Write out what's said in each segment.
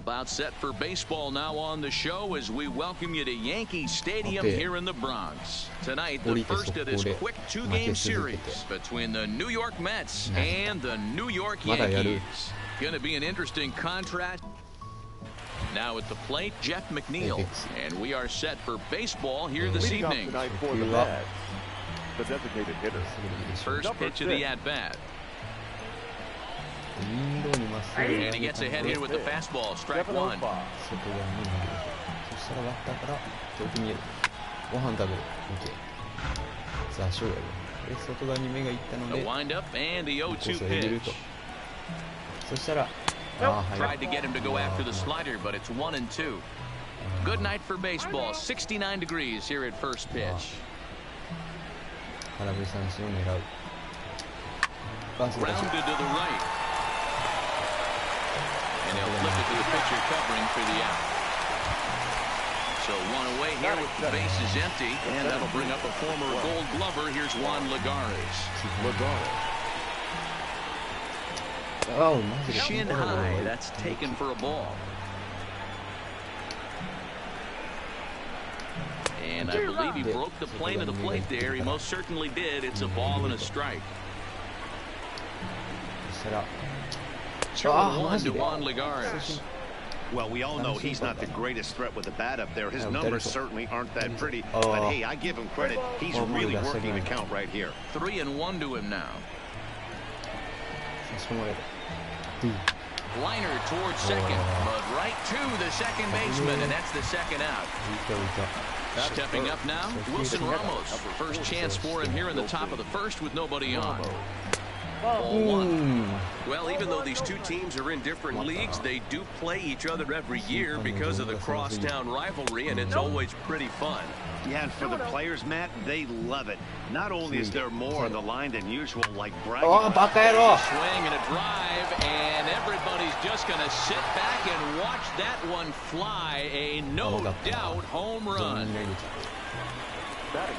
About set for baseball now on the show as we welcome you to Yankee Stadium here in the Bronx. Tonight, the first of this quick two-game series between the New York Mets and the New York Yankees. Going to be an interesting contrast. Now at the plate, Jeff McNeil. And we are set for baseball here this evening. The designated hitter. First pitch of the at-bat. And he gets ahead here with the fastball. Strike one. The windup and the 0-2 pitch. Tried to get him to go after the slider, but it's 1-2. Good night for baseball. 69 degrees here at first pitch. Grounded to the right. And he'll flip it to the pitcher covering for the out. So one away here with the bases empty. And that'll bring up a former Gold Glover. Here's Juan Lagares. Shin high. That's taken for a ball. And I believe he broke the plane of the plate there. He most certainly did. It's a ball and a strike. 2-1 to Juan Lagares. Well, we all know he's not the greatest threat with the bat up there. His numbers certainly aren't that pretty. But hey, I give him credit. He's really working the count right here. 3-1 to him now. Liner towards second, but right to the second baseman, and that's the second out. Stepping up now, Wilson Ramos. First chance for him here in the top of the first with nobody on. Ball one. Well, even though these two teams are in different leagues, they do play each other every year because of the crosstown rivalry, and it's always pretty fun. Yeah, and for the players, Matt, they love it. Not only is there more on the line than usual, like bragging. Swing and a drive, and everybody's just going to sit back and watch that one fly. A no-doubt home run.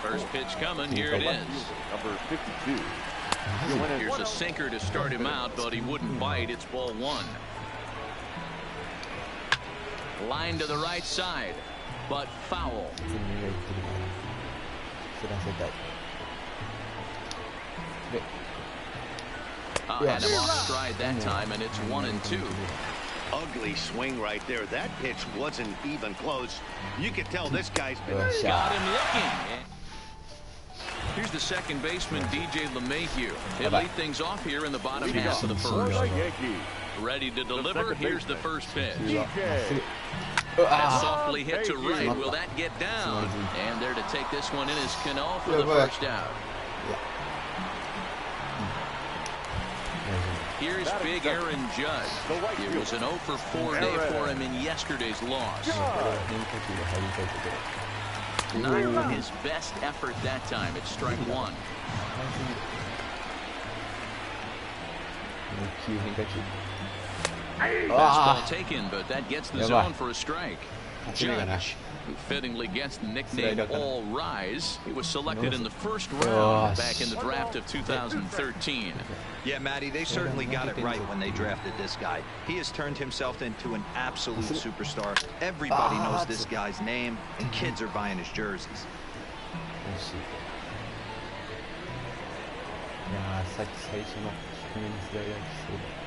First pitch coming. Here it is. Number 52. Here's a sinker to start him out, but he wouldn't bite. It's ball one. Line to the right side, but foul. Had him off stride that time, and it's 1-2. Ugly swing right there. That pitch wasn't even close. You could tell this guy's been got him looking. Here's the second baseman, DJ LeMahieu. He'll lead things off here in the bottom half of the first. Ready to deliver. Here's the first pitch. That softly hit to right. Will that get down? And there to take this one in is Cano for the first out. Here's big Aaron Judge. It was an 0-for-4 day for him in yesterday's loss. Not his best effort that time. It's strike one. Fastball taken, but that gets the zone for a strike. Judge, who fittingly gets the nickname All Rise. He was selected in the first round back in the draft of 2013. Yeah, Matty, they certainly got it right when they drafted this guy. He has turned himself into an absolute superstar. Everybody knows this guy's name, and kids are buying his jerseys.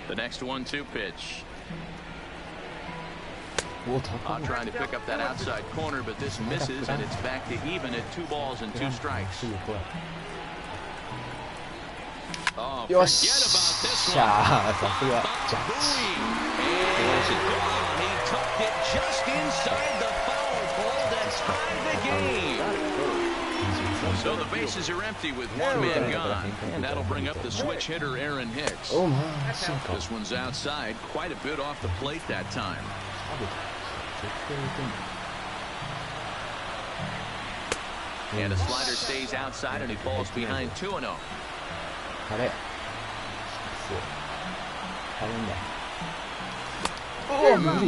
The next 1-2 pitch. Trying to pick up that outside corner, but this misses, and it's back to even at 2 balls and 2 strikes. Oh, forget about this one. He tucked it just inside the foul pole. That's tied the game. So the bases are empty with one man gone. And that'll bring up the switch hitter, Aaron Hicks. This one's outside, quite a bit off the plate that time. And a slider stays outside, and he falls behind 2-0.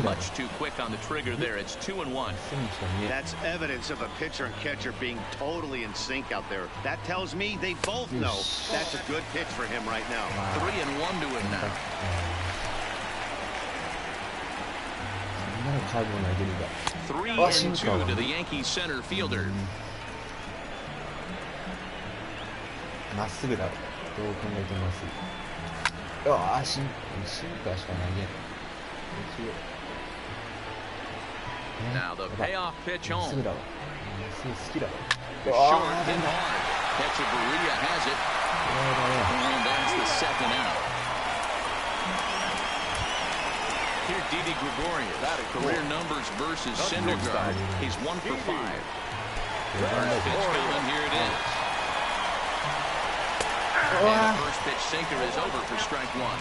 Much too quick on the trigger there. It's 2-1. That's evidence of a pitcher and catcher being totally in sync out there. That tells me they both know that's a good pitch for him right now. 3-1 to him now. カーブを投げるが。 3-2 to the Yankees center fielder. まっすぐだろ。どう考えてもまっすぐ。ああ、シンカーしか投げん。Now the payoff pitch home. まっすぐだわ。まっすぐ好きだわ。 Short and hard. Echeverria has it. And that's the second out. Here, Didi Gregorius. Career numbers versus Syndergaard. He's 1 for 5. First pitch coming. Here it is. And the first pitch sinker is over for strike one.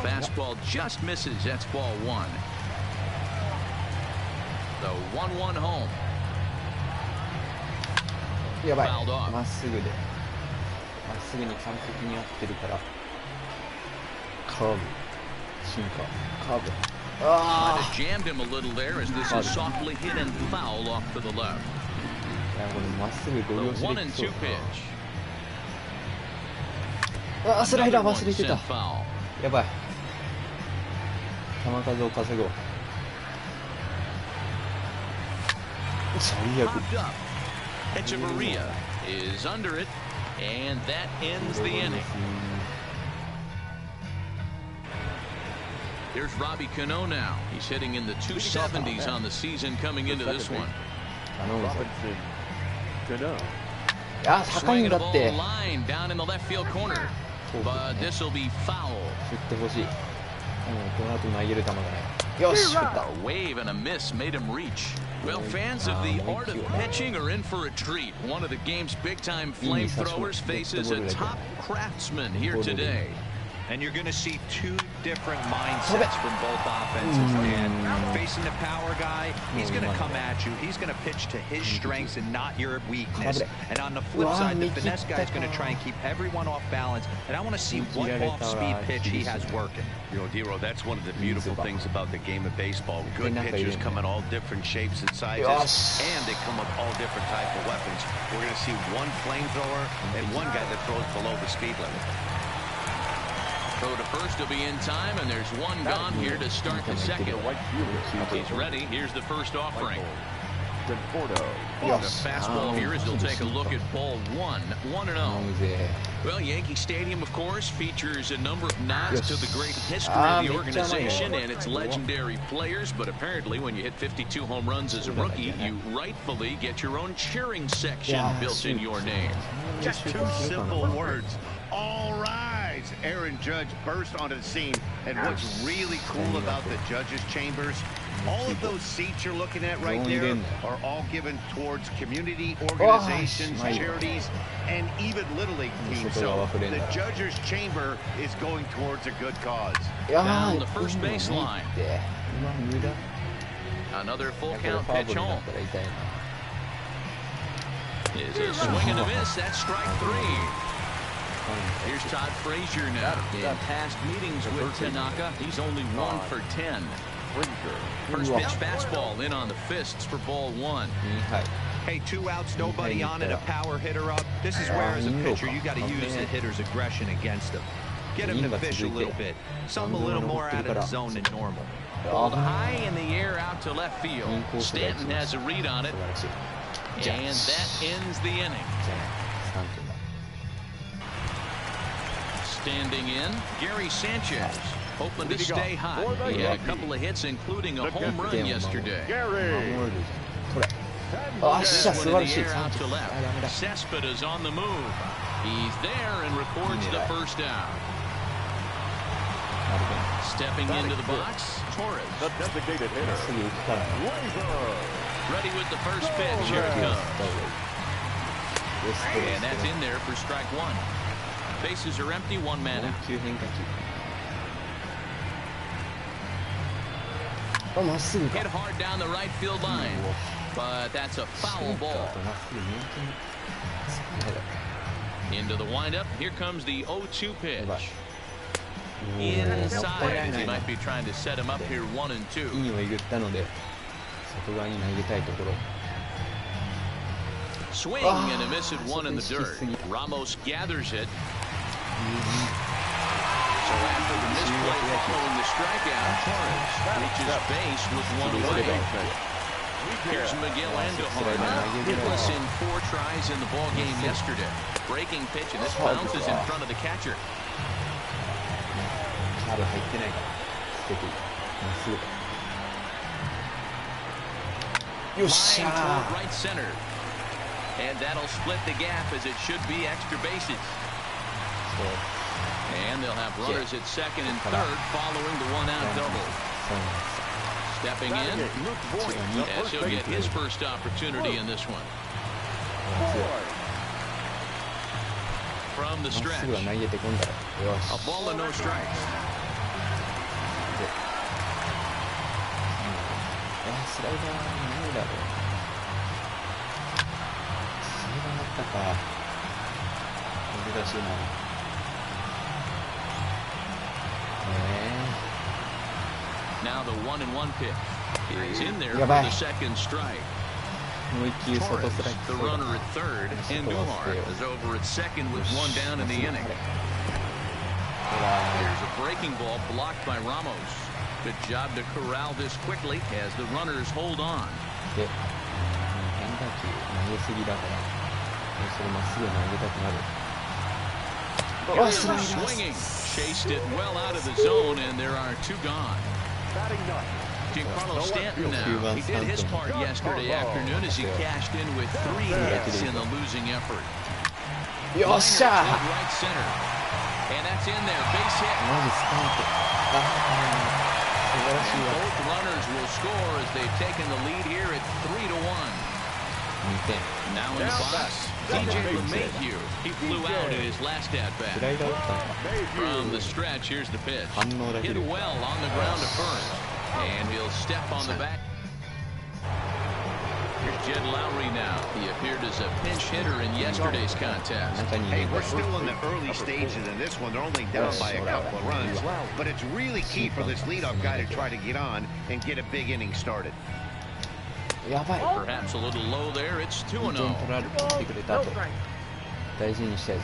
Fastball just misses. That's ball one. The 1-1 home. やばい。 Fouled off. まっすぐで。まっすぐに完璧に合ってるから。カーブ。シンカー。カーブ。Might have jammed him a little there as this is softly hit and foul off to the left. いや、これまっすぐご利 The 用しできそう 1-2 pitch. ああ、スライダー忘れて Sent た。 foul. やばい。球数を稼ごう。最悪。 Popped up. Echeverria is under it, and that ends the inning. Here's Robbie Cano now. He's hitting in the 270s on the season coming into this one. 頼むぞ。 Cano. あ、高いん Swinging だ a っ ball て。 line down in the left field corner. But this will be foul. 振ってほしい。この後投げる球がない。よし、振った。 A wave and a miss made him reach. Well, fans of the art of pitching are in for a treat. One of the game's big-time flamethrowers faces a top craftsman here today. And you're going to see two different mindsets from both offenses. And facing the power guy, he's going to come at you. He's going to pitch to his strengths and not your weakness. And on the flip side, the finesse guy is going to try and keep everyone off balance. And I want to see what off-speed pitch he has working. You know, Dero, that's one of the beautiful things about the game of baseball. Good pitchers come in all different shapes and sizes, and they come with all different types of weapons. We're going to see one flamethrower and one guy that throws below the speed limit. Throw to first will be in time, and there's one gone here to start the second. He's ready. Here's the first offering. The fastball here is he'll take a look at ball one, 1-0. Well, Yankee Stadium, of course, features a number of nods to the great history of the organization and its legendary players, but apparently when you hit 52 home runs as a rookie, you rightfully get your own cheering section built in your name. Just two simple words. All rise. Aaron Judge burst onto the scene, and what's really cool about the judges' chambers, all of those seats you're looking at right there are all given towards community organizations, charities, and even Little League teams. So the judges' chamber is going towards a good cause. Down the first baseline. Another full count pitch home. Is a swing and a miss. That's strike three. Here's Todd Frazier now. In past meetings with Tanaka, he's only 1 for 10. First pitch fastball in on the fists for ball one. Hey, 2 outs, nobody on it, a power hitter up. This is where, as a pitcher, you got to use the hitter's aggression against him. Get him to fish a little bit. Something a little more out of the zone than normal. Balled high in the air out to left field. Stanton has a read on it. And that ends the inning. Standing in, Gary Sanchez, hoping to stay hot. He had a couple of hits, including a home run yesterday. Cespedes on the move. He's there and records the first out. Stepping into the box, Torres. The designated hitter. Ready with the first pitch. Here it comes. And that's in there for strike one. Bases are empty, one man out. Hit hard down the right field line, but that's a foul ball. Into the windup, here comes the 0-2 pitch. Inside, he might be trying to set him up here 1-2. Swing and a miss at one in the dirt. Ramos gathers it. So after the misplay following the strikeout, Torres reaches base with one away. Here's Miguel Andujar. Hitless in 4 tries in the ball game yesterday. Breaking pitch, and this bounces in front of the catcher. カーブ入ってないから素敵まっすぐよっしゃー Right center. And that'll split the gap as it should be extra bases. And they'll have runners at second and third following the one-out double. Stepping in, as he'll get his first opportunity in this one. From the stretch, a ball and no strikes. スライダー何だろうスライダーだったか難しいなNow the 1-1 pitch is in there for the second strike. もう一球外スライ The runner at third, and Andujar is over at second with one down in the inning. Here's a breaking ball blocked by Ramos. Good job to corral this quickly as the runners hold on. で変化球投げすぎだからそれまっすぐ投げたくなる Swinging, chased it well out of the zone, and there are 2 gone. Giancarlo Stanton now. He did his part yesterday afternoon as he cashed in with 3 hits in the losing effort. Right center, and that's in there. Base hit. Both runners will score as they've taken the lead here at 3-1. Now in the box, DJ LeMahieu. He flew out in his last at-bat. From the stretch, here's the pitch. Hit well on the ground to first. And he'll step on the back. Here's Jed Lowry now. He appeared as a pinch hitter in yesterday's contest. Hey, we're still in the early stages in this one. They're only down by a couple of runs. But it's really key for this leadoff guy to try to get on and get a big inning started. Perhaps a little low there. It's 2-0. 大事にしたいぞ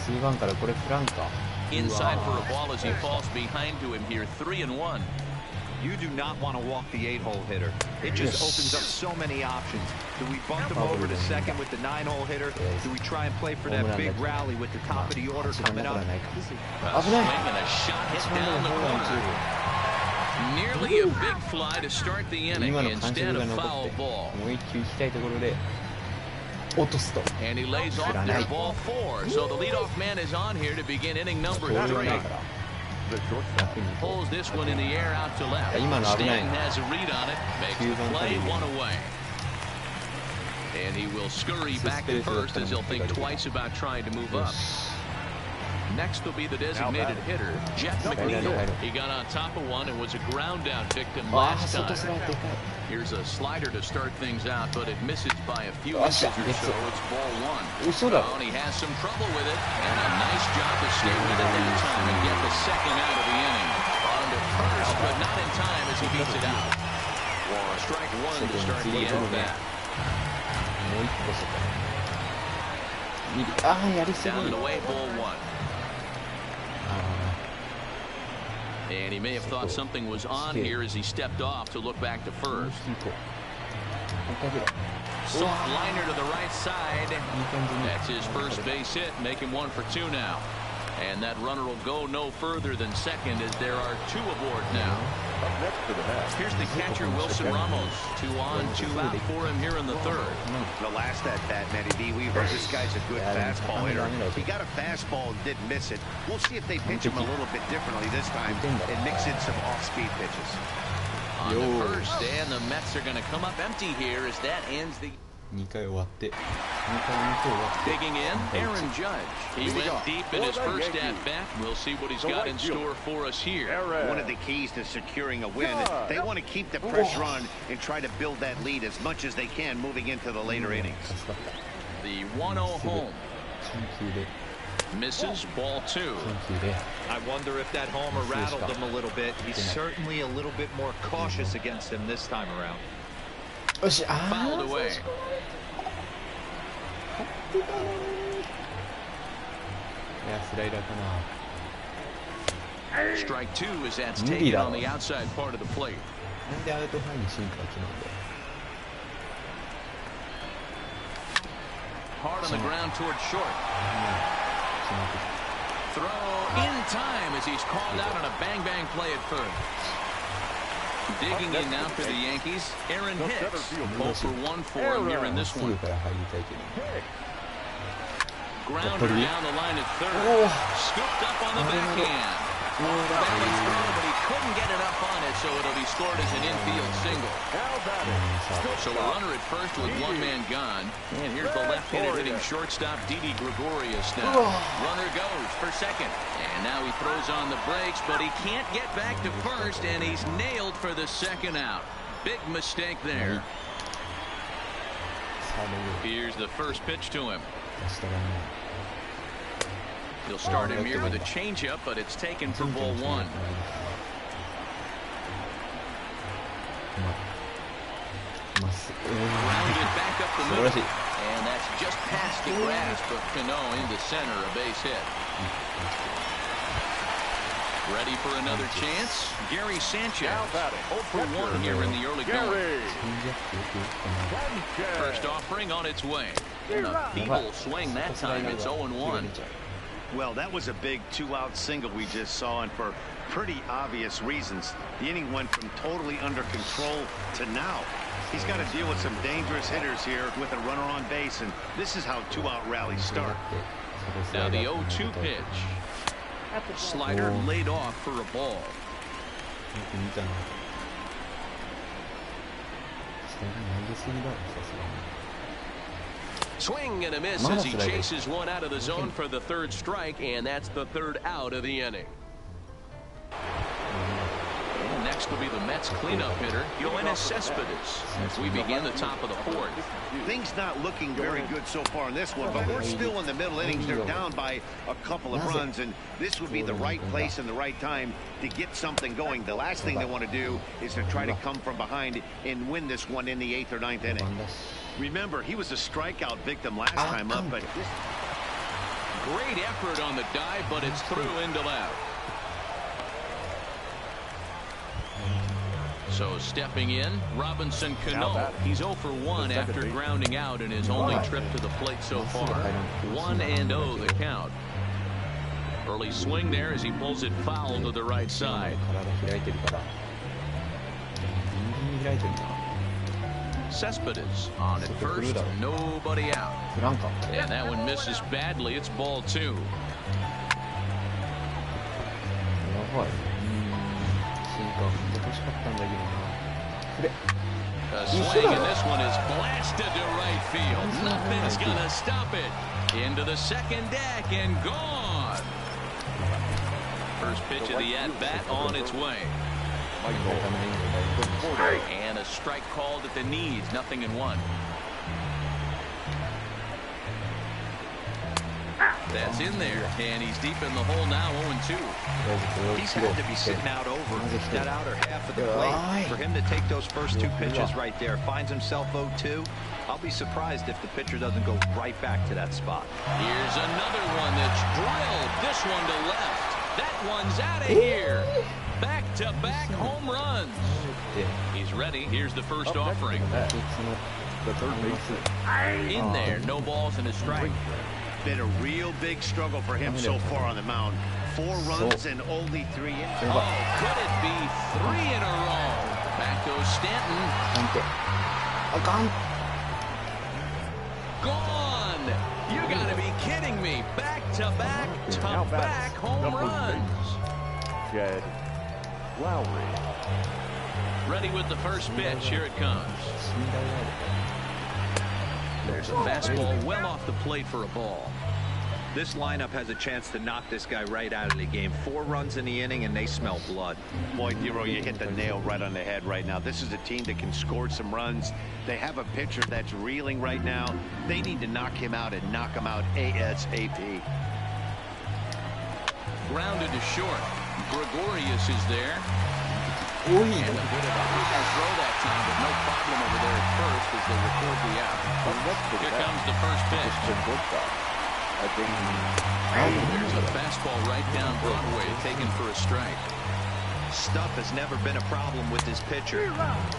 終盤からこれフランか Inside for a ball as he falls behind to him here. 3-1. You do not want to walk the 8-hole hitter. It just opens up so many options. Do we bump him over to second with the 9-hole hitter? Do we try and play for that big rally with the top of the order coming up? A swing and a shot hit down the corner. Nearly a big fly to start the inning instead of foul ball. もう一球行きたいところで落とすと And he lays off there, ball 4. So the leadoff man is on here to begin inning number 3. Pulls this one in the air out to left. Stanton has a read on it. Makes the play 1 away. And he will scurry back to first as he'll think twice about trying to move up. Next will be the designated hitter, Jeff McNeil. He got on top of one and was a ground out victim last time. Here's a slider to start things out, but it misses by a few inches or so. It's ball 1. Oh, and he has some trouble with it. And a nice job to stay with it that time and get the second out of the inning. On to first, but not in time as he beats it out. Well, strike 1 to start the at-bat. Down and away, ball 1. And he may have thought something was on here as he stepped off to look back to first. Soft liner to the right side. That's his first base hit, make him 1 for 2 now. And that runner will go no further than second as there are 2 aboard now. Here's the catcher, Wilson Ramos. 2 on, 2 out for him here in the third. The last at-bat, Matty B, we heard this guy's a good fastball hitter. He got a fastball and didn't miss it. We'll see if they pitch him a little bit differently this time and mix in some off-speed pitches. On the first, and the Mets are going to come up empty here as that ends the... 2回終わって2回 Digging in, Aaron Judge. He went deep in his first at-bat. We'll see what he's got in store for us here. One of the keys to securing a win, they want to keep the pressure on and try to build that lead as much as they can moving into the later innings. The 1-0 home. Misses, ball 2. I wonder if that homer rattled him a little bit. He's certainly a little bit more cautious against him this time around. よし、あ Fouled ー、 away. 勝ってたのに。いや、スライダーかな。 Strike two as that's taken on the outside part of the plate. なんでアウトハイにシンカー来なんだよ。 Hard on the ground toward short. Throw in time as he's called out on a bang-bang play at first. Digging in now for the Yankees, Aaron Hicks. 0 for 1 for him here in this one. Grounder down the line at third. Scooped up on the backhand. Belly throw, but he couldn't get it up on it, so it'll be scored as an infield single. So a runner at first with one man gone. And here's the left-handed hitting shortstop, Didi Gregorius now. Runner goes for second. And now he throws on the brakes, but he can't get back to first, and he's nailed for the second out. Big mistake there. Here's the first pitch to him. He'll start him here with a changeup, but it's taken for ball one. Grounded back up the middle, and that's just past the grasp of Cano into center, a base hit. Ready for another chance? Gary Sanchez. 0 for 1 here in the early going. First offering on its way. And a feeble swing that time. It's 0-1. Well, that was a big two-out single we just saw, and for pretty obvious reasons. The inning went from totally under control to now. He's got to deal with some dangerous hitters here with a runner on base, and this is how two-out rallies start. Now the 0-2 pitch. Slider laid off for a ball. Swing and a miss as he chases one out of the zone for the third strike, and that's the third out of the inning. And next will be the Mets cleanup hitter, Yoenis Cespedes, as we begin the top of the fourth. Things not looking very good so far in this one, but we're still in the middle innings. They're down by a couple of runs, and this would be the right place and the right time to get something going. The last thing they want to do is to try to come from behind and win this one in the 8th or 9th inning. Remember, he was a strikeout victim last time up, but great effort on the dive, but it's through into left. So stepping in, Robinson Cano. He's 0 for 1 after grounding out in his only trip to the plate so far. 1-0 the count. Early swing there as he pulls it foul to the right side. Cespedes on at first, nobody out. And that one misses badly. It's ball 2. A swing, and this one is blasted to right field. Nothing's gonna stop it. Into the second deck and gone. First pitch of the at-bat on its way. And a strike called at the knees. 0-1. That's in there, and he's deep in the hole now. 0-2. He's had to be sitting out over that outer half of the plate. For him to take those first two pitches right there, finds himself 0-2. I'll be surprised if the pitcher doesn't go right back to that spot. Here's another one that's drilled. This one to left. That one's out of here. Back-to-back home runs. He's ready. Here's the first offering. In there, no balls and a strike. Been a real big struggle for him so far on the mound. 4 runs and only 3 innings. Oh, could it be 3 in a row? Back goes Stanton. Gone. You gotta be kidding me. Back-to-back home runs. Jed Lowry. Ready with the first pitch. Here it comes. There's a fastball well off the plate for a ball. This lineup has a chance to knock this guy right out of the game. 4 runs in the inning, and they smell blood. Boy, Dero, you hit the nail right on the head right now. This is a team that can score some runs. They have a pitcher that's reeling right now. They need to knock him out and knock him out ASAP. Grounded to short. Gregorius is there. And a bit of a throw that time, but no problem over there at first as they record the out. Here comes the first pitch. There's a fastball right down Broadway, taken for a strike. Stuff has never been a problem with this pitcher.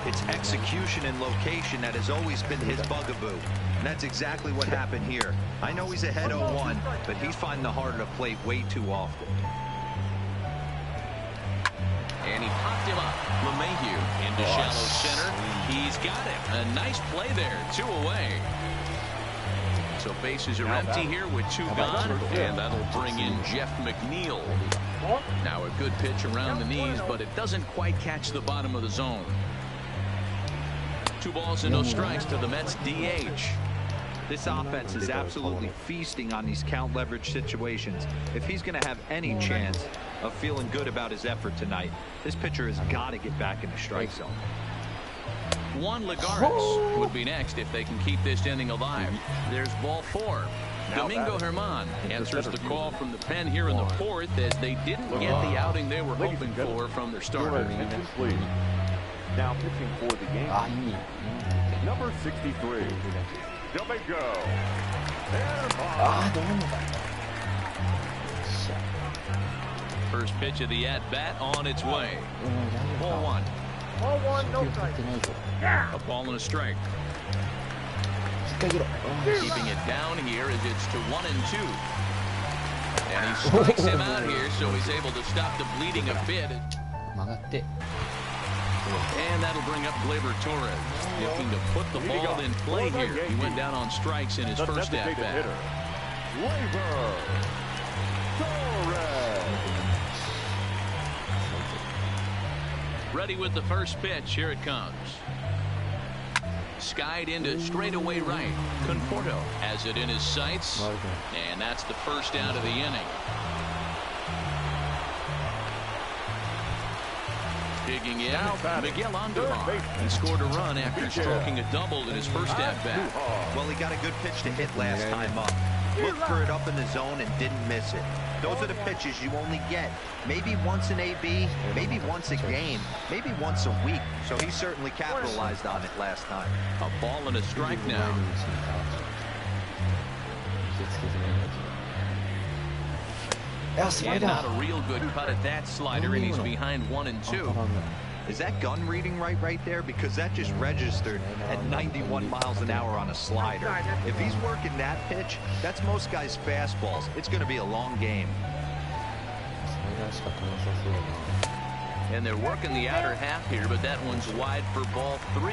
It's execution and location that has always been his bugaboo. And that's exactly what happened here. I know he's ahead 0-1, but he's finding the heart of the plate way too often. And he popped him up. LeMahieu into shallow center. He's got it. A nice play there. 2 away. So bases are empty here with 2 gone, and that'll bring in Jeff McNeil. Now a good pitch around the knees, but it doesn't quite catch the bottom of the zone. 2 balls and no strikes to the Mets DH. This offense is absolutely feasting on these count leverage situations. If he's going to have any chance of feeling good about his effort tonight, this pitcher has got to get back in the strike zone. Juan Lagares would be next if they can keep this inning alive. There's ball 4. Domingo Germán answers the call from the pen here in the 4th as they didn't get the outing they were hoping for from their starter. Now pitching for the game, number 63, Domingo. First pitch of the at-bat on its way. Ball 1. Ball 1, no strike. A ball and a strike. Keeping it down here as it's to 1-2. And he strikes him out here, so he's able to stop the bleeding a bit. And that'll bring up Gleyber Torres, looking to put the ball in play here. He went down on strikes in his first at-bat. Gleyber Torres. Ready with the first pitch. Here it comes. Skied into straightaway right. Conforto has it in his sights. And that's the first out of the inning. Digging in, Miguel Andujar. He scored a run after stroking a double in his first at-bat. Well, he got a good pitch to hit last time up. Looked for it up in the zone and didn't miss it. Those are the pitches you only get maybe once in AB, maybe once a game, maybe once a week. So he certainly capitalized on it last time. A ball and a strike now. And not a real good cut at that slider, and he's behind 1-2. Is that gun reading right there? Because that just registered at 91 miles an hour on a slider. If he's working that pitch, that's most guys' fastballs. It's going to be a long game. And they're working the outer half here, but that one's wide for ball 3.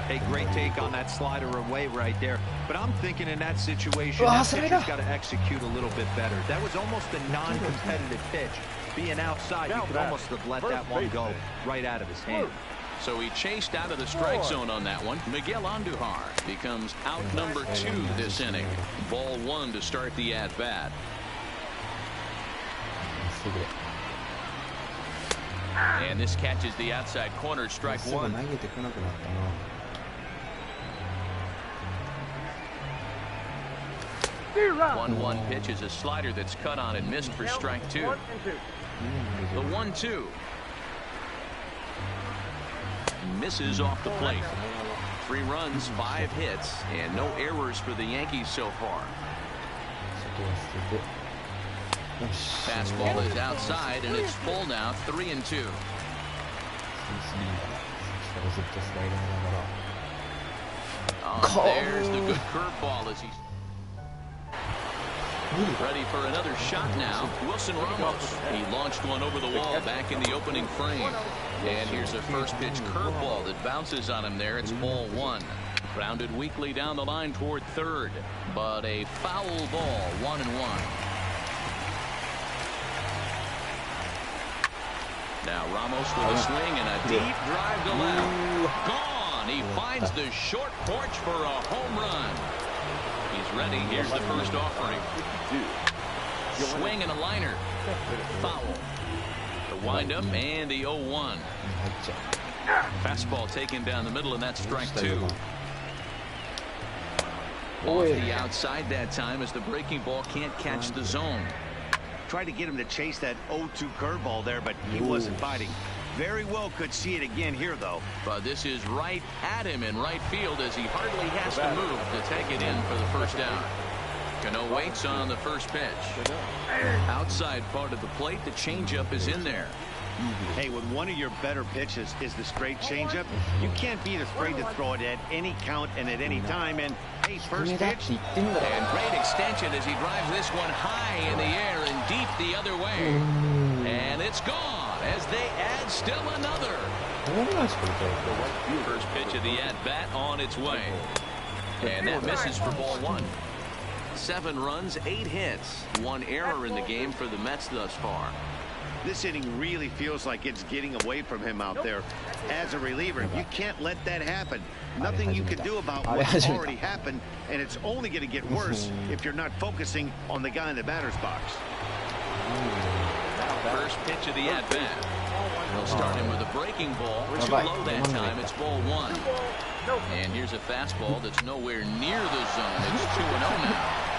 Hey, great take on that slider away right there. But I'm thinking in that situation, that pitcher's got to execute a little bit better. That was almost a non-competitive pitch. Being outside, you could almost have let that one go right out of his hand. So he chased out of the strike zone on that one. Miguel Andujar becomes out number 2 this inning. Ball 1 to start the at-bat. And this catches the outside corner, strike 1. 1-1 pitch is a slider that's cut on and missed for strike 2. The 1-2. Misses off the plate. 3 runs, 5 hits, and no errors for the Yankees so far. Fastball is outside, and it's full now, 3-2. Oh, there's the good curveball as he's ready for another shot now. Wilson Ramos. He launched one over the wall back in the opening frame. And here's a first pitch curveball that bounces on him there. It's ball 1. Grounded weakly down the line toward third. But a foul ball, 1-1. Now Ramos with a swing and a deep drive to left. Gone. He finds the short porch for a home run. He's ready. Here's the first offering. Swing and a liner. Foul. The windup and the 0-1. Fastball taken down the middle, and that's strike 2. Off the outside that time as the breaking ball can't catch the zone. Tried to get him to chase that 0-2 curveball there, but he wasn't biting. Very well could see it again here, though. But this is right at him in right field as he hardly has to move to take it in for the first down. Cano waits on the first pitch. Outside part of the plate, the changeup is in there. Hey, when one of your better pitches is the straight changeup, you can't be afraid to throw it at any count and at any time. And, hey, first pitch. And great extension as he drives this one high in the air and deep the other way. And it's gone as they add still another. First pitch of the at-bat on its way. And that misses for ball one. 7 runs, 8 hits. 1 error in the game for the Mets thus far. This inning really feels like it's getting away from him out there. As a reliever, you can't let that happen. Nothing you can do about what's already happened, and it's only going to get worse if you're not focusing on the guy in the batter's box. First pitch of the at-bat. They'll start him with a breaking ball. Too low that time. It's ball 1. And here's a fastball that's nowhere near the zone. It's 2-0 now.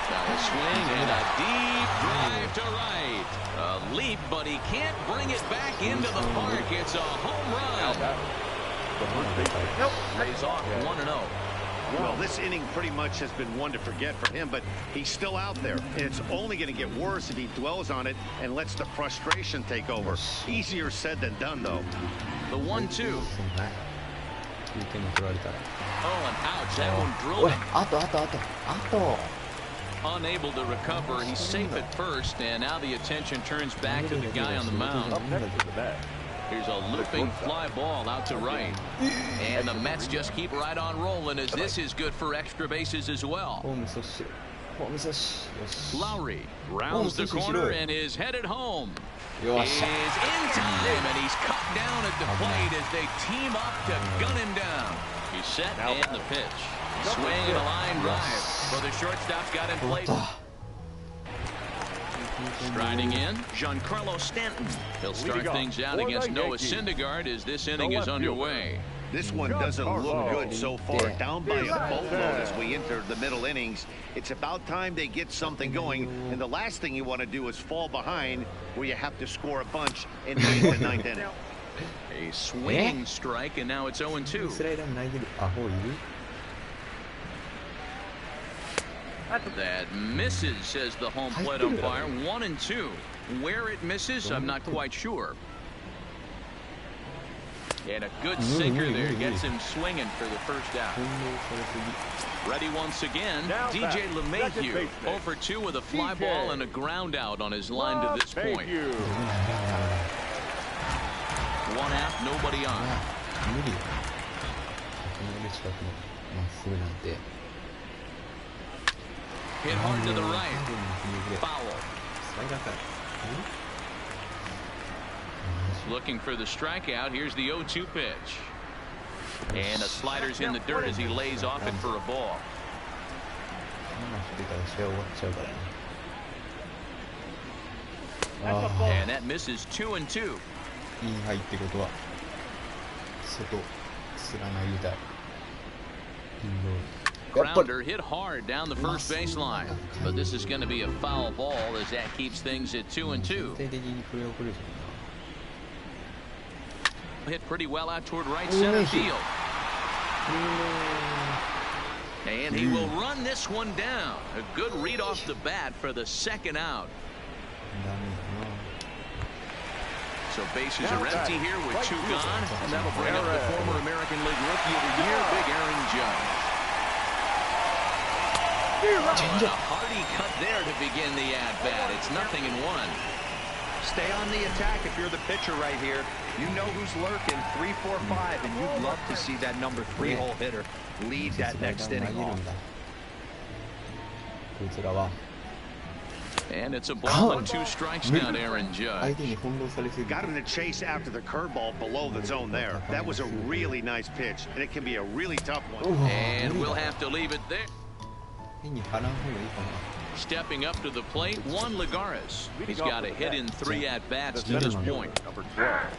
Now a swing and a deep drive to right. A leap, but he can't bring it back into the park. It's a home run. Lays off 1-0. Well, this inning pretty much has been one to forget for him, but he's still out there. And it's only going to get worse if he dwells on it and lets the frustration take over. Easier said than done, though. The 1-2. Oh, and ouch, that one drilled him. Unable to recover. He's safe at first, and now the attention turns back to the guy on the mound. Here's a looping fly ball out to right. And the Mets just keep right on rolling as this is good for extra bases as well. Lowry rounds the corner and is headed home. He is in time, and he's cut down at the plate as they team up to gun him down. He's set and the pitch. Swing and a line drive. Well, the shortstop's got him played. Striding in, Giancarlo Stanton. He'll start things out against Noah Syndergaard as this inning is underway. This one doesn't look good so far. Down by a boatload as we enter the middle innings. It's about time they get something going, and the last thing you want to do is fall behind where you have to score a bunch in the 8th and 9th inning. A swinging strike, and now it's 0-2. That misses, says the home plate umpire. 1-2. Where it misses, I'm not quite sure. And a good sinker there gets him swinging for the first out. Ready once again, DJ LeMahieu. 0-for-2 with a fly ball and a ground out on his line to this point. 1 out, nobody on. Hit hard to the right. Foul. Looking for the strikeout. Here's the 0-2 pitch. And a slider's in the dirt as he lays off it for a ball. And that misses 2-2. Grounder hit hard down the first baseline, but this is going to be a foul ball as that keeps things at 2-2. Hit pretty well out toward right center field. And he will run this one down. A good read off the bat for the second out. So bases are empty here with 2 gone, and that'll bring up the former American League Rookie of the Year, Big Aaron Judge. A hearty cut there to begin the at-bat. It's 0-1. Stay on the attack if you're the pitcher right here. You know who's lurking, 3, 4, 5, and you'd love to see that number 3-hole hitter lead that next inning off. And it's a ball and 2 strikes now to Aaron Judge. Got him to chase after the curveball below the zone there. That was a really nice pitch, and it can be a really tough one. And we'll have to leave it there. Stepping up to the plate, Juan Lagares. He's got a hit in 3 at-bats to this point.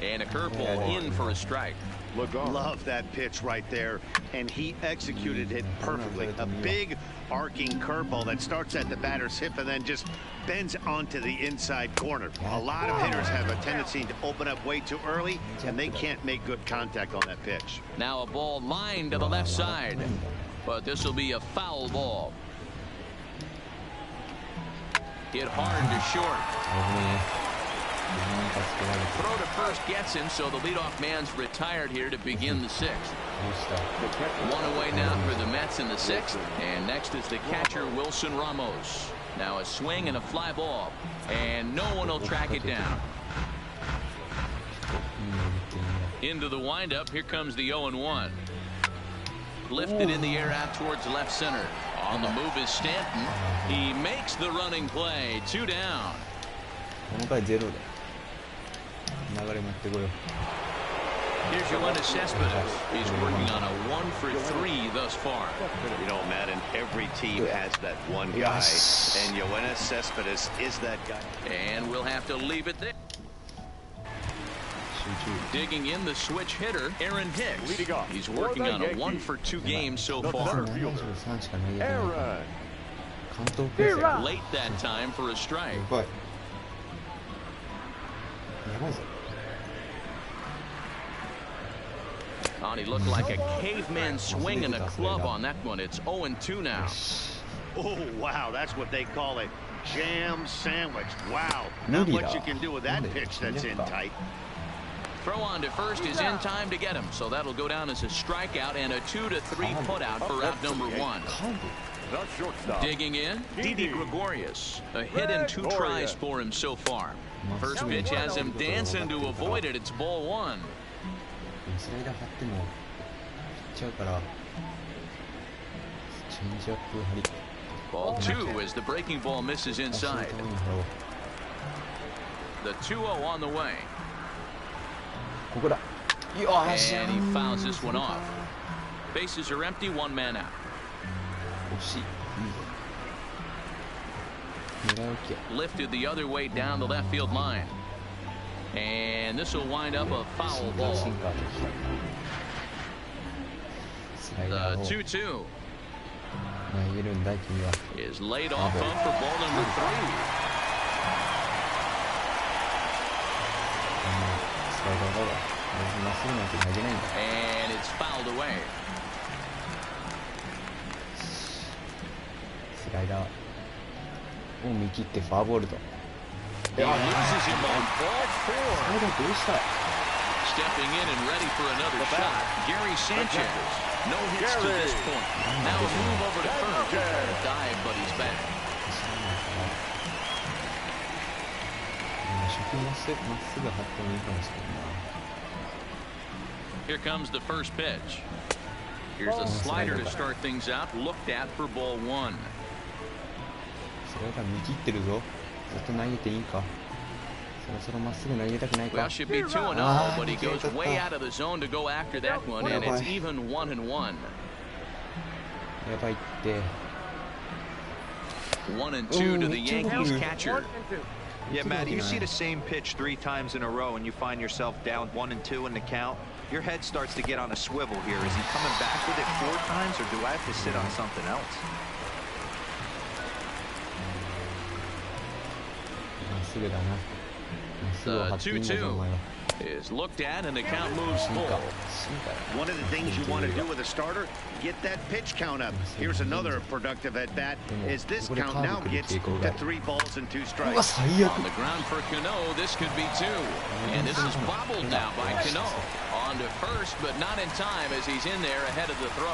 And a curveball in for a strike. Love that pitch right there, and he executed it perfectly. A big arcing curveball that starts at the batter's hip and then just bends onto the inside corner. A lot of hitters have a tendency to open up way too early, and they can't make good contact on that pitch. Now a ball lined to the left side, but this will be a foul ball. Hit hard to short. Throw to first gets him, so the leadoff man's retired here to begin the 6th. One away now for the Mets in the 6th, and next is the catcher Wilson Ramos. Now a swing and a fly ball, and no one will track it down. Into the windup, here comes the 0-1. Lifted in the air out towards left center. On the move is Stanton. He makes the running play. 2 down. Here's Yoenis Cespedes. He's working on a 1 for 3 thus far. You know, Matt, and every team has that one guy, and Yoenis Cespedes is that guy. And we'll have to leave it there. Digging in the switch hitter, Aaron Hicks. He's working on a 1 for 2 games so far. Late that time for a strike. He looked like a caveman swinging a club on that one. It's 0-2 now. Oh, wow, that's what they call a jam sandwich. Wow, not much you can do with that pitch that's in tight. Throw on to first is in time to get him, so that'll go down as a strikeout and a 2-3 putout for out number 1. Digging in, Didi Gregorius. A hit and 2 tries for him so far. First pitch has him dancing to avoid it. It's ball 1. Ball 2 as the breaking ball misses inside. The 2-0 on the way. And he fouls this one off. Bases are empty, 1 man out. Lifted the other way down the left field line. And this will wind up a foul ball. The 2-2 is laid off of for ball number 3. And it's fouled away. He loses him on ball 4. Stepping in and ready for another shot, Gary Sanchez. No hits to this point. Now a move over to first. A dive, but he's back. Here comes the first pitch. Here's a slider to start things out. Looked at for ball 1. Well, should be 2-0, but he goes way out of the zone to go after that one, and it's even 1-1. 1-2 to the Yankees catcher. Yeah, Matt, you see the same pitch 3 times in a row and you find yourself down 1-2 in the count. Your head starts to get on a swivel here. Is he coming back with it 4 times, or do I have to sit on something else? 2-2 is looked at, and the count moves full. One of the things you want to do with a starter, get that pitch count up. Here's another productive at-bat, as this count now gets to 3 balls and 2 strikes. On the ground for Cano, this could be 2. And this is bobbled now by Cano. On to first, but not in time, as he's in there ahead of the throw.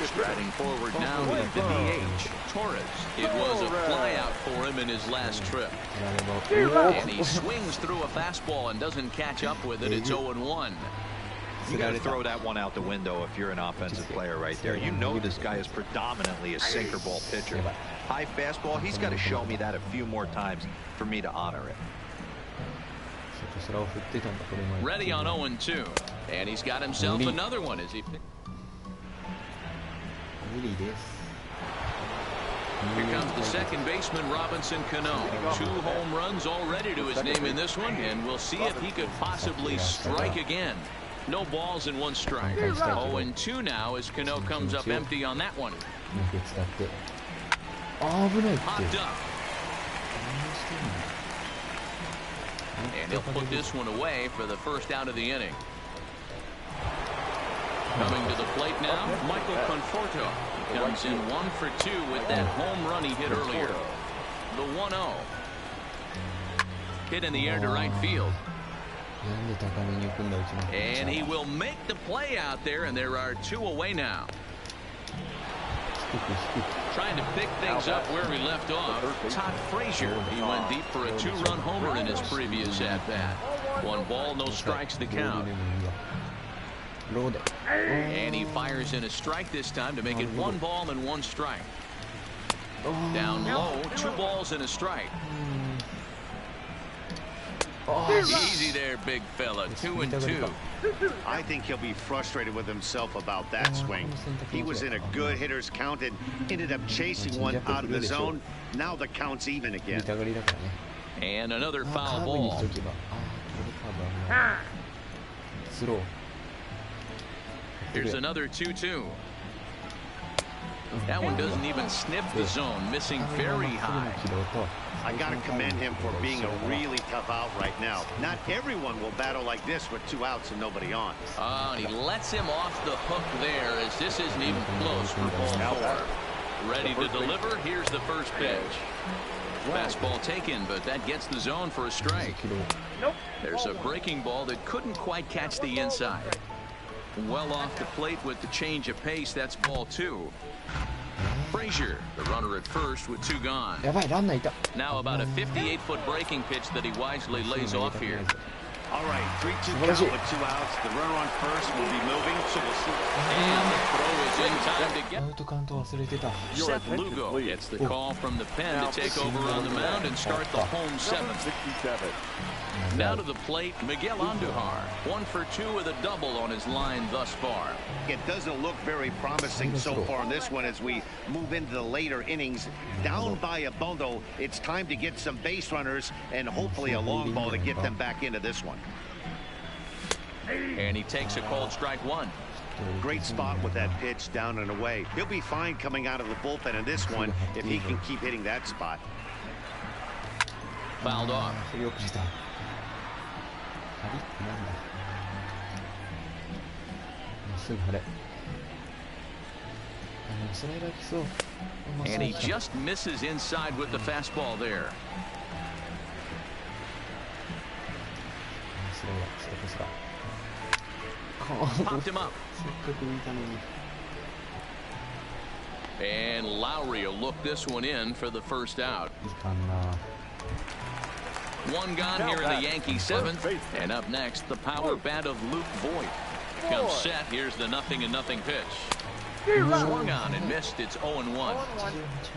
Striding forward now with the DH, Torres. It was a flyout for him in his last trip. And he swings through a fastball and doesn't catch up with it. It's 0-1. You got to throw that one out the window if you're an offensive player right there. You know this guy is predominantly a sinker ball pitcher. High fastball, he's got to show me that a few more times for me to honor it. Ready on 0-2, and he's got himself another one as he Here comes the second baseman, Robinson Cano. 2 home runs already to his name in this one, and we'll see if he could possibly strike again. No balls and 1 strike. 0-2 now as Cano comes up empty on that one. Popped up. And he'll put this one away for the first out of the inning. Coming to the plate now, Michael Conforto. Comes in 1 for 2 with that home run he hit earlier. The 1-0. Hit in the air to right field. And he will make the play out there, and there are 2 away now. Trying to pick things up where he left off. Todd Frazier. He went deep for a 2-run homer in his previous at-bat. 1 ball, no strikes to count. And he fires in a strike this time to make it 1 ball and 1 strike. Down low, 2 balls and a strike. Easy there, big fella. 2-2. I think he'll be frustrated with himself about that swing. He was in a good hitter's count and ended up chasing one out of the zone. Now the count's even again. And another foul ball. Here's another 2-2. That one doesn't even sniff the zone, missing very high. I got to commend him for being a really tough out right now. Not everyone will battle like this with 2 outs and nobody on. And he lets him off the hook there as this isn't even close for ball 4. Ready to deliver. Here's the first pitch. Fastball taken, but that gets the zone for a strike. There's a breaking ball that couldn't quite catch the inside. Well off the plate with the change of pace. That's ball 2. Frazier, the runner at first with 2 gone. Now about a 58-foot breaking pitch that he wisely lays off here. All right, 3-2 count with 2 outs. The runner on first will be moving, so we'll see. And the throw is in time to get. Seth Lugo gets the call from the pen to take over on the mound and start the home 7th. 67. Now to the plate, Miguel Andujar. 1 for 2 with a double on his line thus far. It doesn't look very promising so far in this one as we move into the later innings. Down by a bundle, it's time to get some base runners and hopefully a long ball to get them back into this one. And he takes a called strike 1. Great spot with that pitch down and away. He'll be fine coming out of the bullpen in this one if he can keep hitting that spot. Fouled off. And he just misses inside with the fastball there. Popped him up. And Lowry will look this one in for the first out. 1 gone here in the Yankee 7th. And up next, the power bat of Luke Voigt. Comes set. Here's the 0-0 pitch. Swung on and missed. It's 0-1.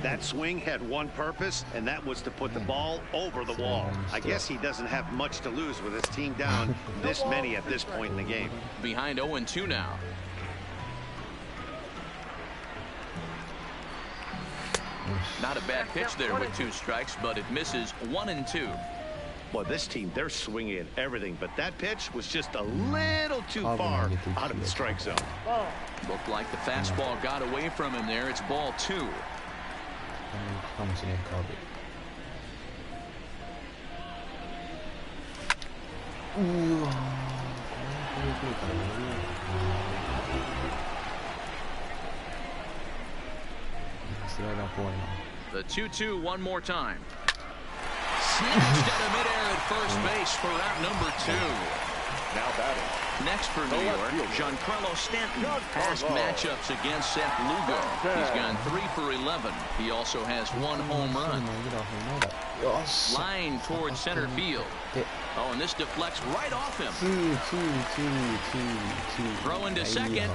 That swing had one purpose, and that was to put the ball over the wall. I guess he doesn't have much to lose with his team down this many at this point in the game. Behind 0-2 now. Not a bad pitch there with 2 strikes, but it misses 1-2. Well, this team, they're swinging at everything, but that pitch was just a little too far out of the strike zone. Looked like the fastball got away from him there. It's ball 2. The 2-2 one more time. Snatched out of midair at first base for out number 2. Now batting. Next for New York, Giancarlo Stanton. Past matchups against Seth Lugo. He's gone 3 for 11. He also has 1 home run. Line towards center field. Oh, and this deflects right off him. Throw into second.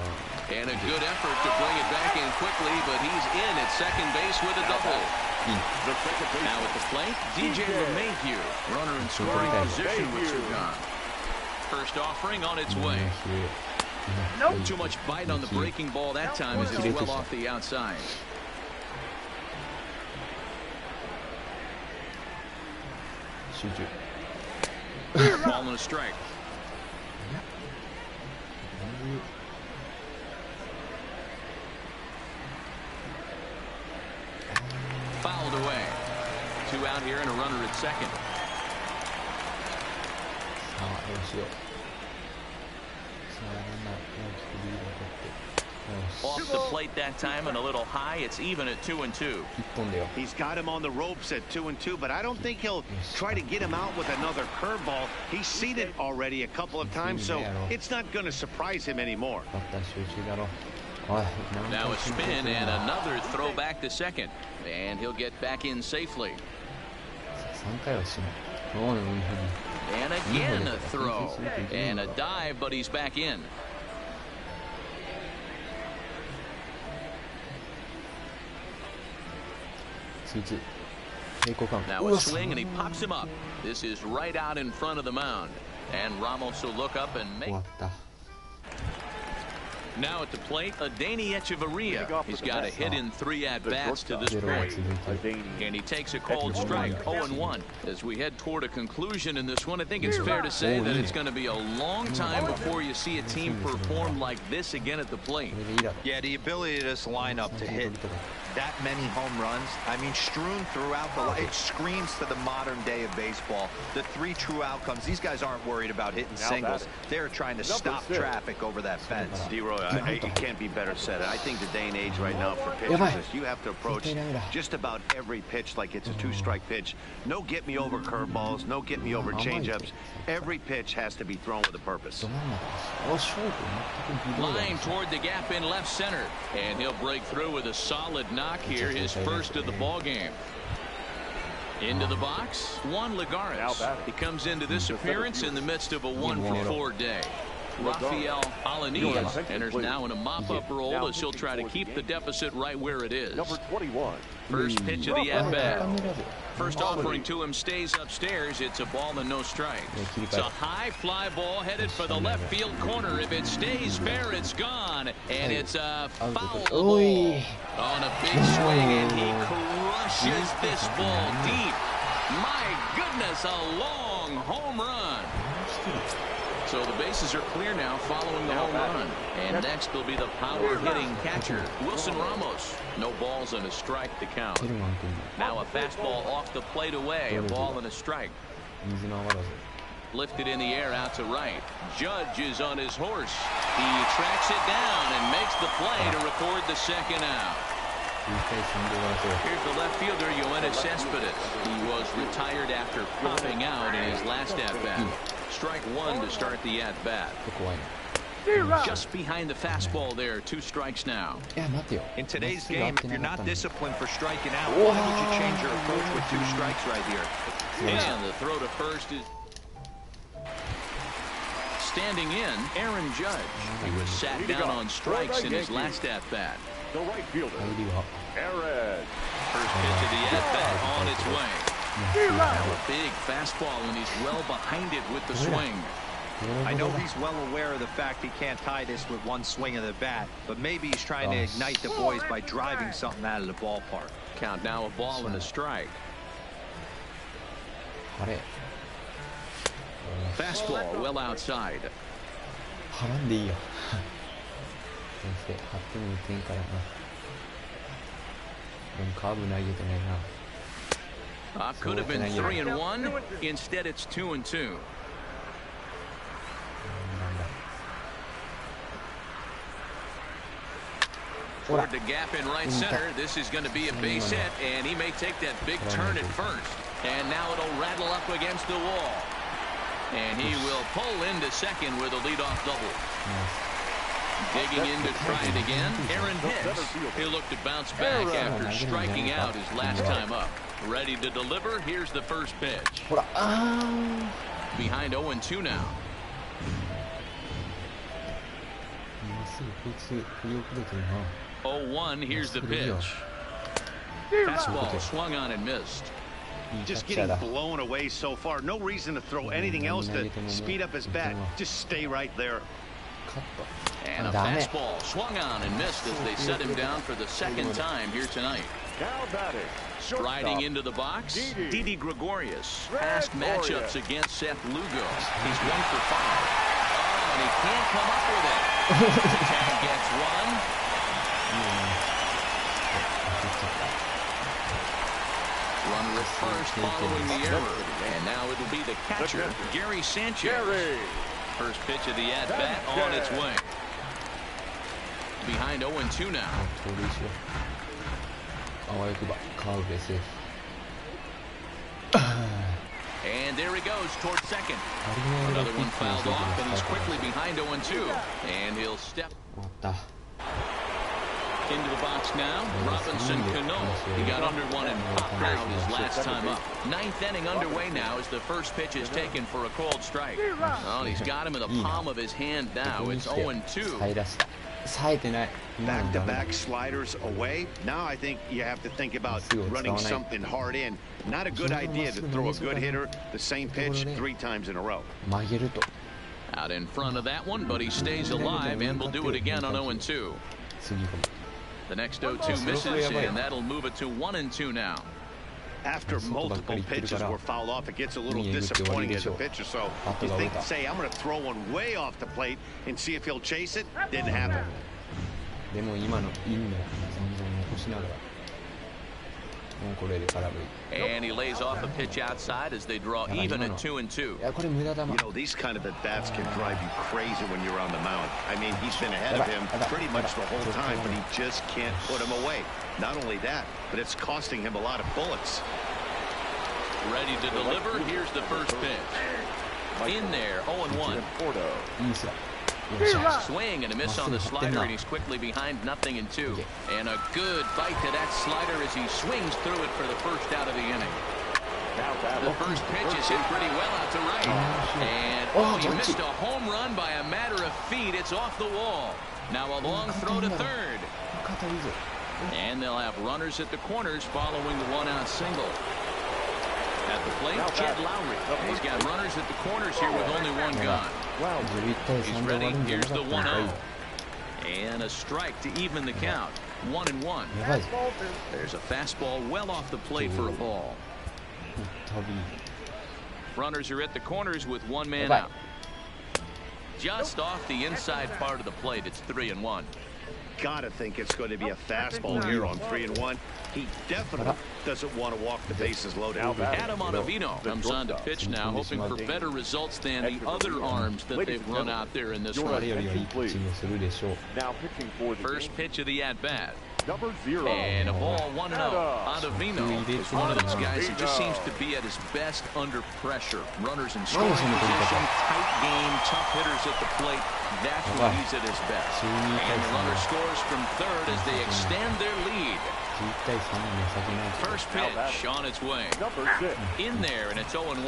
And a good effort to bring it back in quickly, but he's in at second base with a double. Now at the plate, DJ LeMahieu, runner in scoring position with 2 gone. First offering on its way. Nope. Too much bite on the breaking ball that time as it's well off the outside. 集中。 Ball and a strike. Fouled away. 2 out here and a runner at second. さあどうしよう。さあランナー大きくリードを取って。 Off the plate that time and a little high. It's even at 2 and 2. He's got him on the ropes at 2 and 2, but I don't think he'll try to get him out with another curveball. He's seen it already a couple of times, so it's not going to surprise him anymore. Now a spin and another throw back to second, and he'll get back in safely. And again a throw and a dive, but he's back in. Now a swing and he pops him up. This is right out in front of the mound, and Ramos will look up and make. Now at the plate, Adeiny Echeverria. He's got a hit in 3 at-bats to this point. And he takes a cold strike, 0-1. As we head toward a conclusion in this one, I think it's fair to say that it's going to be a long time before you see a team perform like this again at the plate. Yeah, the ability of this lineup to hit that many home runs, I mean, strewn throughout the line, it screams to the modern day of baseball. The 3 true outcomes, these guys aren't worried about hitting singles. They're trying to stop traffic over that fence. D-Roy, it can't be better said. I think the day and age right now for pitchers is you have to approach just about every pitch like it's a 2-strike pitch. No get-me-over curveballs, no get-me-over changeups. Every pitch has to be thrown with a purpose. Line toward the gap in left center, and he'll break through with a solid knock here, his first of the ball game. Into the box, Juan Lagares. He comes into this appearance in the midst of a 1-for-4 day. Rafael Alaniz enters now in a mop-up role as he'll try to keep the deficit right where it is. Number 21. First pitch of the at-bat. First offering to him stays upstairs. It's a ball and no strike. It's a high fly ball headed for the left field corner. If it stays fair, it's gone. And it's a foul ball on a big swing, and he crushes this ball deep. My goodness, a long home run. So the bases are clear now following the home run. And next will be the power-hitting catcher, Wilson Ramos. No balls and a strike to count. Now a fastball off the plate away, a ball and a strike. Lifted in the air out to right. Judge is on his horse. He tracks it down and makes the play to record the second out. Here's the left fielder, Yoenis Cespedes. He was retired after popping out in his last at-bat. Strike 1 to start the at-bat. Just behind the fastball there, 2 strikes now. In today's game, if you're not disciplined for striking out, why would you change your approach with 2 strikes right here? And the throw to first is standing in, Aaron Judge. He was sat down on strikes in his last at-bat. The right fielder, Aaron. First pitch of the at-bat on its way. Now a big fastball, and he's well behind it with the swing. I know he's well aware of the fact he can't tie this with 1 swing of the bat, but maybe he's trying to ignite the boys by driving something out of the ballpark. Count now a ball and a strike. Fastball well outside. Could have been 3-1. Instead, it's 2-2. Toward the gap in right center. This is going to be a base hit, and he may take that big turn at first. And now it'll rattle up against the wall. And he will pull into second with a leadoff double. Digging in to try it again, Aaron Hicks. He'll look to bounce back after striking out his last time up. Ready to deliver. Here's the first pitch. Behind 0-2 now. 0-1. Here's the pitch. Fastball swung on and missed. Just getting blown away so far. No reason to throw anything else to speed up his bat. Just stay right there. And a fastball swung on and missed as they set him down for the second time here tonight. Now batting. Striding into the box, Didi Gregorius. Past matchups against Seth Lugo. He's 1 for 5. Oh, and he can't come up with it. Tag gets one. Runner at first following the error. And now it'll be the catcher, Gary Sanchez. First pitch of the at-bat on its way. Behind 0-2 now. And there he goes towards second. Another one fouled off, and he's quickly behind 0-2. And he'll step into the box now. Robinson Cano. He got under one and popped out his last time up. 9th inning underway now as the first pitch is taken for a called strike. Oh, he's got him in the palm of his hand now. It's 0-2. Back-to-back sliders away. Now I think you have to think about running something hard in. Not a good idea to throw a good hitter the same pitch 3 times in a row. Out in front of that one, but he stays alive and will do it again on 0-2. The next 0-2 misses, and that'll move it to 1-2 now. After multiple pitches were fouled off, it gets a little disappointing as a pitcher. So you think, say, I'm going to throw one way off the plate and see if he'll chase it. Didn't happen. And he lays off a pitch outside as they draw even at 2-2. You know, these kind of at-bats can drive you crazy when you're on the mound. I mean, he's been ahead of him pretty much the whole time, but he just can't put him away. Not only that, but it's costing him a lot of bullets. Ready to deliver. Here's the first pitch. In there, 0-1. Swing and a miss on the slider, and he's quickly behind 0-2. And a good bite to that slider as he swings through it for the first out of the inning. The first pitch is hit pretty well out to right. And, he missed a home run by a matter of feet. It's off the wall. Now a long throw to third. And they'll have runners at the corners following the 1-out single. At the plate, Jed Lowry. He's got runners at the corners here with only one gone. He's ready. Here's the 1-0. And a strike to even the count. 1-1. There's a fastball well off the plate for a ball. Runners are at the corners with one man out. Just off the inside part of the plate. It's 3-1. Gotta think it's going to be a fastball here on 3-1. He definitely doesn't want to walk the bases loaded. Adam Ottavino comes on to pitch now, hoping for better results than the other arms that they've run out there in this run. First pitch of the at-bat. And a ball 1-0. Ottavino is one of those guys who just seems to be at his best under pressure. Runners in scoring position, tight game, tough hitters at the plate. That's when he's at his best. And the runner scores from third as they extend their lead. First pitch on its way. In there, and it's 0-1.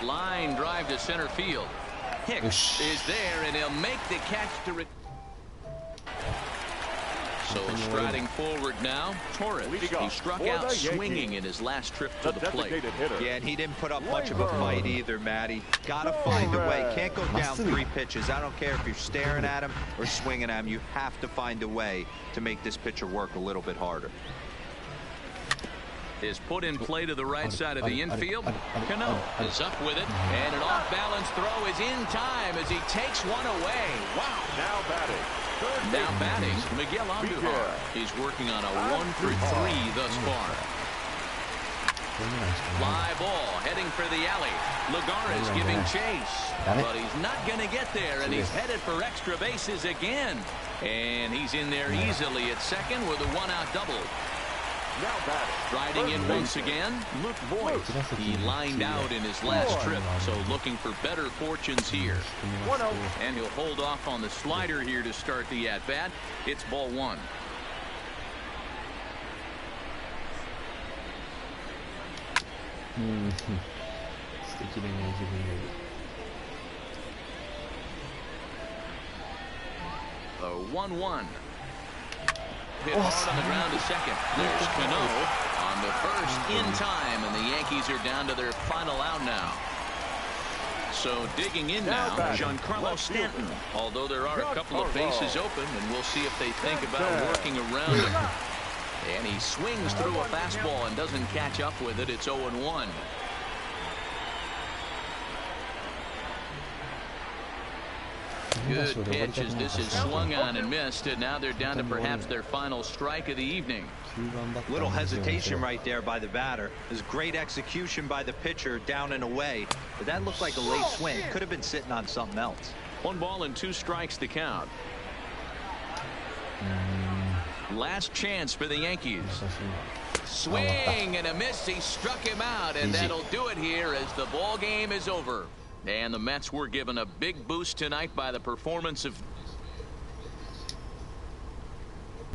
Line drive to center field. Hicks is there, and he'll make the catch to So striding forward now, Torres. He struck out swinging in his last trip to the plate. Yeah, and he didn't put up much of a fight either, Matty. Gotta find a way. Can't go down 3 pitches. I don't care if you're staring at him or swinging at him. You have to find a way to make this pitcher work a little bit harder. Is put in play to the right side of the infield. Cano is up with it, and an off-balance throw is in time as he takes one away. Wow. Now batting, Miguel Andujar. He's working on a 1-for-3 thus far. Fly ball heading for the alley. Lagares giving chase, but he's not going to get there, and he's headed for extra bases again. And he's in there easily at second with a 1-out double. Riding in once again, Luke Voigt. He lined out in his last trip, so looking for better fortunes here. And he'll hold off on the slider here to start the at-bat. It's ball 1. The 1-1. Hit hard on the ground to second. There's Cano on the first in time, and the Yankees are down to their final out now. So digging in now, Giancarlo Stanton. Although there are a couple of bases open, and we'll see if they think about working around him. And he swings through a fastball and doesn't catch up with it. It's 0-1. Good pitch as this is swung on and missed, and now they're down to perhaps their final strike of the evening. Little hesitation right there by the batter. There's great execution by the pitcher down and away, but that looked like a late swing. Could have been sitting on something else. 1 ball and 2 strikes to count. Last chance for the Yankees. Swing and a miss. He struck him out, and that'll do it here as the ball game is over. And the Mets were given a big boost tonight by the performance of